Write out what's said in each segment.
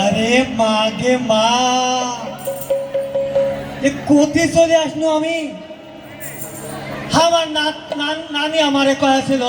আরে মাগে মা, কোথায় চলে আসলো আমি? আমার নানি আমারে কয়েছিল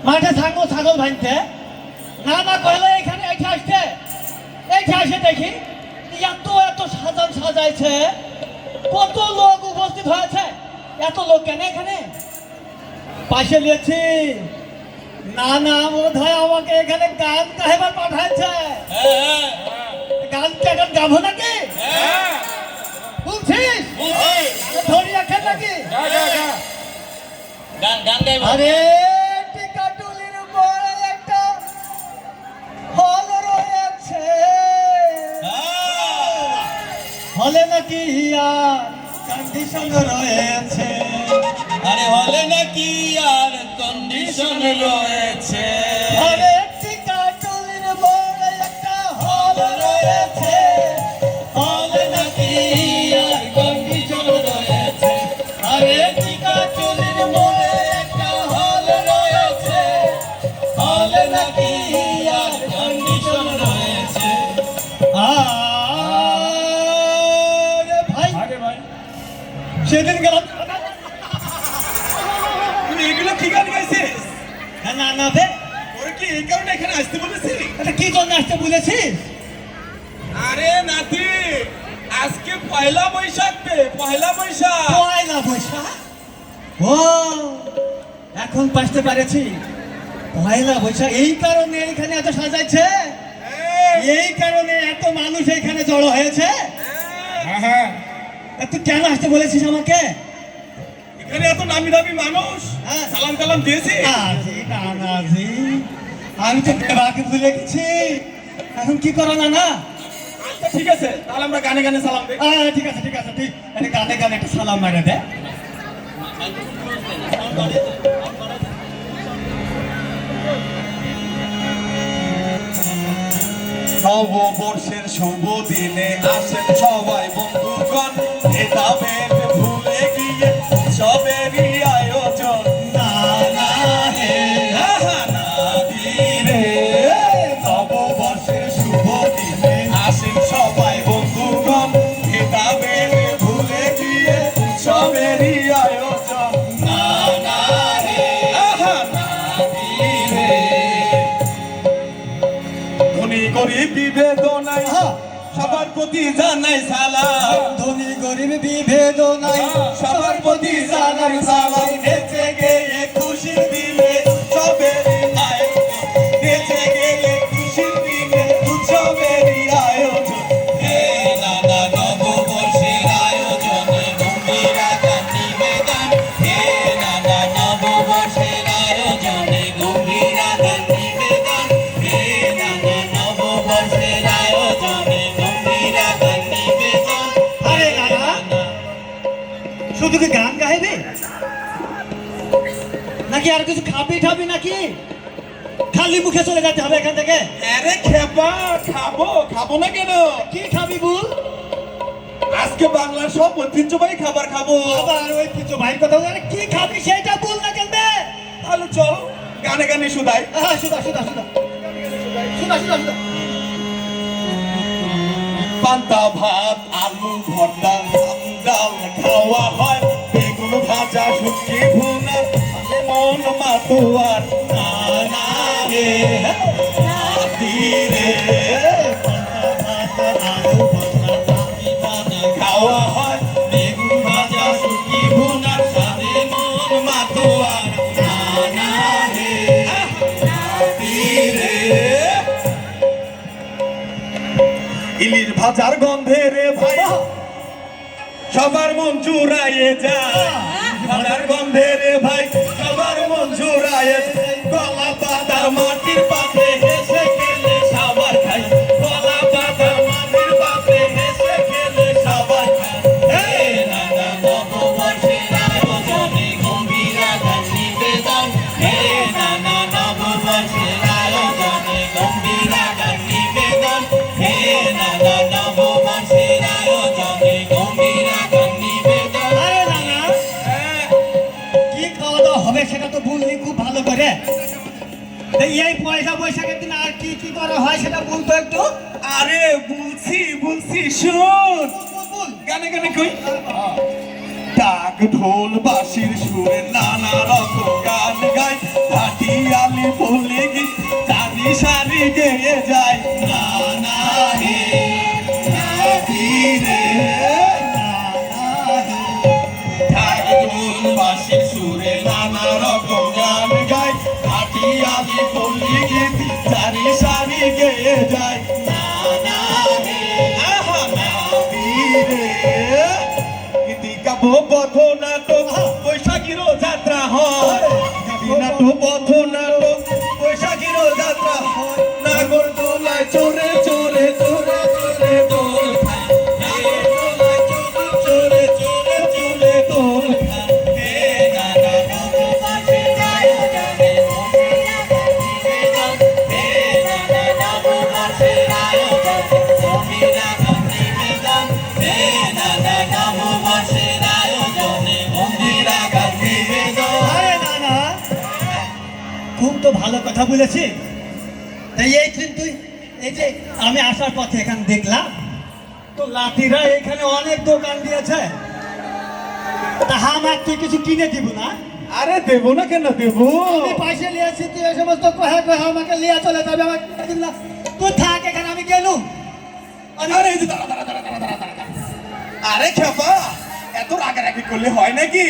মাঠে থাকবো ছাগল ভাঙতে, না না কইলে এখানে এইটা আসতে, এইটা আসে দেখি এত এত সাজাইছে, কত লোক উপস্থিত হয়েছে। এত লোক কেন এখানে? পাশে নিয়েছি না না, বোধ হয় আমাকে এখানে গান গাইবার পাঠাইছে। গান এখন গাবো নাকি? বুঝছিস ধরি রাখেন নাকি? আরে টিকাটুলির বড় একটা হল রয়েছে, হলে নাকি আর কন্ডিশন রয়েছে। আরে হলে নাকি আর কন্ডিশন রয়েছে। আরে টিকাটুলির বড় একটা হল রয়েছে, হলে নাকি আর কন্ডিশন রয়েছে। আরে টিকাটুলির মোড়ে একটা হল রয়েছে, হলে নাকি আর কন্ডিশন রয়েছে। আরে ভাই সেদিন গেলাম। তুই এগুলো কি গান গাইছিস? না না বে, ওরে কি এই কারণে এখানে আসতে বলেছি? এটা কি জন্য আসতে বলেছিস? আরে নাতি, আজকে পয়লা বৈশাখ রে, পয়লা বৈশাখ। পয়লা বৈশাখ? ও এখন বুঝতে পেরেছি, পয়লা বৈশাখ। এই কারণে এখানে এত সাজাইছে, এই কারণে এত মানুষ এখানে জড়ো হয়েছে। হ্যাঁ, তুই কেন আসতে বলেছিস আমাকে? এখানে এত নামি দামি মানুষ, হ্যাঁ। সালাম কালাম দিয়েছি। আজি নানাজি, আমি তো বাকি ভুলে গেছি। এখন কি করো না? আচ্ছা ঠিক আছে, তাহলে আমরা গানে গানে সালাম দিই। ঠিক আছে ঠিক আছে, তুই একটা গানে গানে একটা সালাম মারে দে। নববর্ষের শুভ দিনে আসেন সবাই বন্ধুগণ, ভেদাভেদ ভুলে গিয়ে উৎসবেরই আয়োজন। না না হে রে, নববর্ষের শুভ দিনে আসেন সবাই বন্ধুগণ, ভেদাভেদ ভুলে গিয়ে উৎসবেরই আয়োজন। না না হে রে, ধনী গরিব বিভেদনাই সবার প্রতি জানাই সালাম। ধনী গরিব বিভেদ নাই, সবার প্রতি জানাই সালাম। নেচে গেয়ে খুশির দিনে উৎসবেরই আয়োজন, নেচে গেয়ে খুশির দিনে উৎসবেরই আয়োজন। হে নানা নববর্ষের আয়োজনে গম্ভীরা গান নিবেদন। হে নানা নববর্ষের আয়োজনে গম্ভীরা গান নিবেদন। হে নানা নববর্ষের আয়োজনে গম্ভীরা গান নিবেদন। আরে নানা, শুধু কি গান গাইবে নাকি আর কিছু খাবি ঠাবি নাকি? খালি মুখে চলে যেতে হবে এখান থেকে? আরে খেপা, খাবো খাবো না কেন? কি খাবি বল? আজকে বাংলার সব ঐতিহ্যবাহী খাবার খাবো। আবার ওই কিছু ভাই কথা বলে, কি খাবি সেটা বল না কেন? তাহলে চল গানে গানে শুধাই। শুধা শুধা শুধা শুধা শুধা শুধা। পান্তা ভাত, আলু ভর্তা, ডাল খাওয়া হয়, বেগুন ভাজা, শুটকি ভুনা, মন মাতুয়ার। না না রে নাতি রে, খাওয়া হয়, বেগুন ভাজা, শুটকি ভুনা, সাথে মন মাতুয়ার। না না রে নাতি রে, ইলিশ ভাজার গন্ধে রে ভাই সবার মন জুড়াইয়ে যায়। ভাজার গন্ধে রে ভাই সবার মন জুড়াইয়ে যায়। গলা পাতার মাটির পাতে হেসে খেলে সবার খাই, গলা পাতার মাটির পাতে হেসে খেলে সবার খাই। হে নানা নববর্ষের আয়োজনে গম্ভীরা গান নিবেদন। হে নানা নববর্ষের আয়োজনে গম্ভীরা গান নিবেদন। হে নানা নববর্ষের আয়োজনে গম্ভীরা গান নিবেদন। আরে নানা, কি খাওয়া দাওয়া করা হয় সেটা বলতো একটু। আরে বলছি শোন, বল। গানে গানে কই ডাক ঢোল বাঁশির সুরে নানা রকম গান গায়, ভাটিয়ালি বলে গি সারি সারি গেয়ে যায়। নানা হে নাতি রে, ডাক ঢোল বাঁশির সুরে নানা রকম গান গায়, ভাটিয়ালি বলে গি সারি সারি গেয়ে যায়। নানা হে আহা নাতি রে, গীতি গাবো পথ নাটক বৈশাখীরও যাত্রা হয়, গীতি নাটক পথ নাটক বৈশাখীরও যাত্রা হয়। নাগর দোলায় চড়ে চড়ে চড়ে চড়ে দোল খায়, নাগর দোলায় চড়ে চড়ে চড়ে দোল খায়। হে নানা নববাসী আয়োজনে হে নানা নববাসী আয়োজনে মন্দিরা গান নিবেদন, হে নানা নববাসী আয়োজনে মন্দিরা গান নিবেদন। আরে না না, খুব তো ভালো কথা বলেছি। তাই এই কিন্তু এই যে আমি আসার পথে এখানে দেখলাম তো লাতিরা এখানে অনেক দোকান দিয়েছে, তা আমার তুই কিছু কিনে দিব না? আরে দেবো না, কেন দেবো? আমি পয়সা নিয়েছি, তুই এই সমস্ত কহে কহে আমাকে লিয়ে চলে যাবে, আমাকে কিনে দিবি না। তুই থাক এখানে, আমি গেলুম। আরে এই যে দাঁড়া দাঁড়া দাঁড়া দাঁড়া দাঁড়া দাঁড়া। আরে খেপা, এত রাগারাগি করলে হয় নাকি?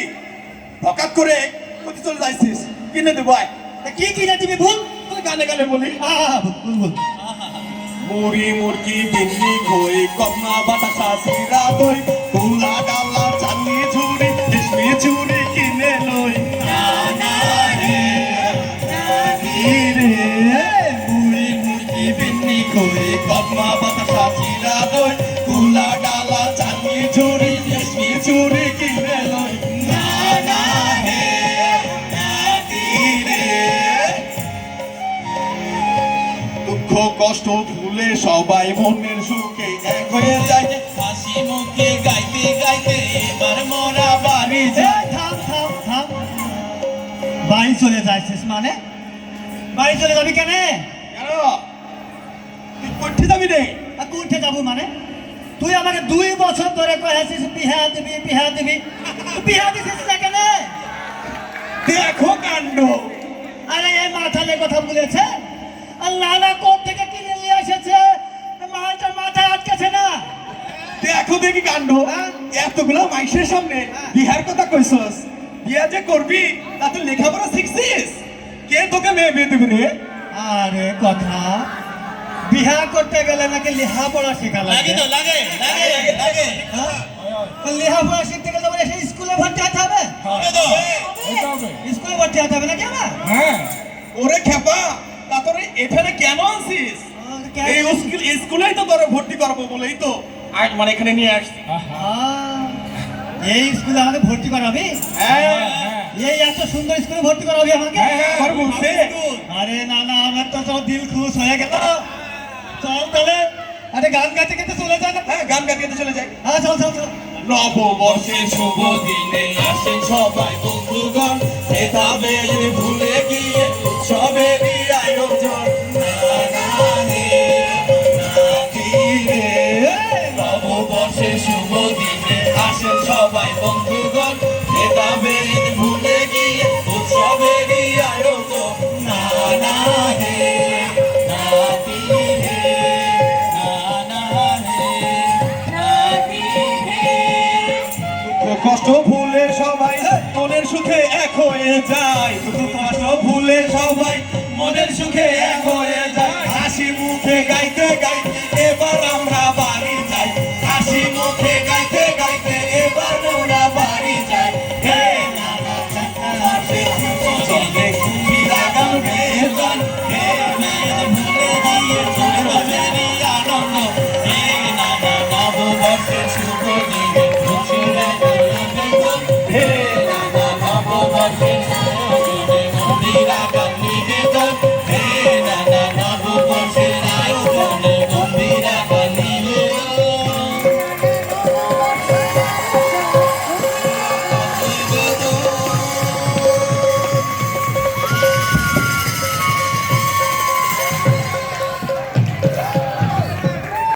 হঠাৎ করে কোথায় চলে যাইছিস? কিনে দেবো আয়। তা কি কিনে দিবি বল? তুই গানে গানে বলি বল বল। মুড়ি মুরগি বিন্নি ঘই কমনা বাতাসা সিরা দই কুলা ডালা চাঁদনি ঝুড়ি কিশমি চুড়ি কিনে লই। নানা হে নাতি রে, মুড়ি মুরগি বিন্নি ঘই কমনা বাতাসা সিরা দই কুলা ডালা চাঁদনি ঝুড়ি কিশমি চুড়ি কিনে লই। নানা হে নাতি রে, দুঃখ কষ্ট ভুলে সবাই মনের সুখে এক হয়ে যায়, হাসি মুখে গাইতে গাইতে এবার মোরা বাড়ি যায়। থাম থাম থাম, বাড়ি চলে যাচ্ছিস মানে? বাড়ি চলে যাবি কেন? কেন তুই কোথায় যাবি রে? আর কোথায় যাবো মানে? তুই আমাকে 2 বছর ধরে কয়েছিস বিহা দিবি বিহা দিবি, তুই বিহা দিছিস না কেন? দেখো কাণ্ড। আরে এই মাথালে কথা বলেছে, আর নানা কোন থেকে কিনে নিয়ে এসেছে, মালটা মাথায় আটকেছে না। দেখো দেখি কাণ্ড। হ্যাঁ? এতগুলো মাইসের সামনে হ্যাঁ। বিহার কথা কইছস, বিয়া যে করবি তা তুই লেখাপড়া শিখছিস? কে তোকে মেয়ে বিয়ে দিবি রে? আরে কথা, বিহা করতে গেলে নাকি লেখাপড়া শেখা লাগে? লাগে লাগে। হ্যাঁ? লেখাপড়া শিখতে গেলে বলে সেই স্কুলে ভর্তি হতে হবে? স্কুলে ভর্তি হতে হবে নাকি আমার? হ্যাঁ। ওরে খেপা, তা তোর এখানে কেন আছিস? এই স্কুলেই তো তোরা ভর্তি করবো বলেই তো আজ মানে এখানে নিয়ে আসছি। এই স্কুলে আমাকে ভর্তি করাবি? এই এত সুন্দর স্কুলে ভর্তি করাবি আমাকে? আবার বলছে। আরে না না, আমার তো সব দিল খুশ হয়ে গেল। চল তাহলে, আরে গান গাইতে গাইতে চলে যায় না? হ্যাঁ, গান গাইতে চলে যাই। হ্যাঁ চল চল চল। নববর্ষের শুভ দিনে আসেন সবাই বন্ধুগণ, ভেদাভেদ ভুলে গিয়ে উৎসবেরই আয়োজন। নানা হে নাতি রে, নববর্ষের শুভ দিনে আসেন সবাই বন্ধুগণ, ভেদাভেদ ভুলে গিয়ে উৎসবেরই আয়োজন। নানা হে নাতি রে, নানা হে নাতি রে। দুঃখ কষ্ট ভুলে সবাই মনের সুখে এক হয়ে যায়, দুঃখ কষ্ট ভুলে সবাই মনের সুখে এক হয়ে যায়। হাসি মুখে গাইতে গাইতে এবার আমরা বাড়ি যাই, হাসি মুখে গাইতে গাইতে এবার আমরা বাড়ি যাই। হে নানা হাসি চলে খুবই লাগান বেজন, হে নানা ভুলে গিয়ে চলে বাজেরই আনন্দ। হে নানা নববর্ষের শুভ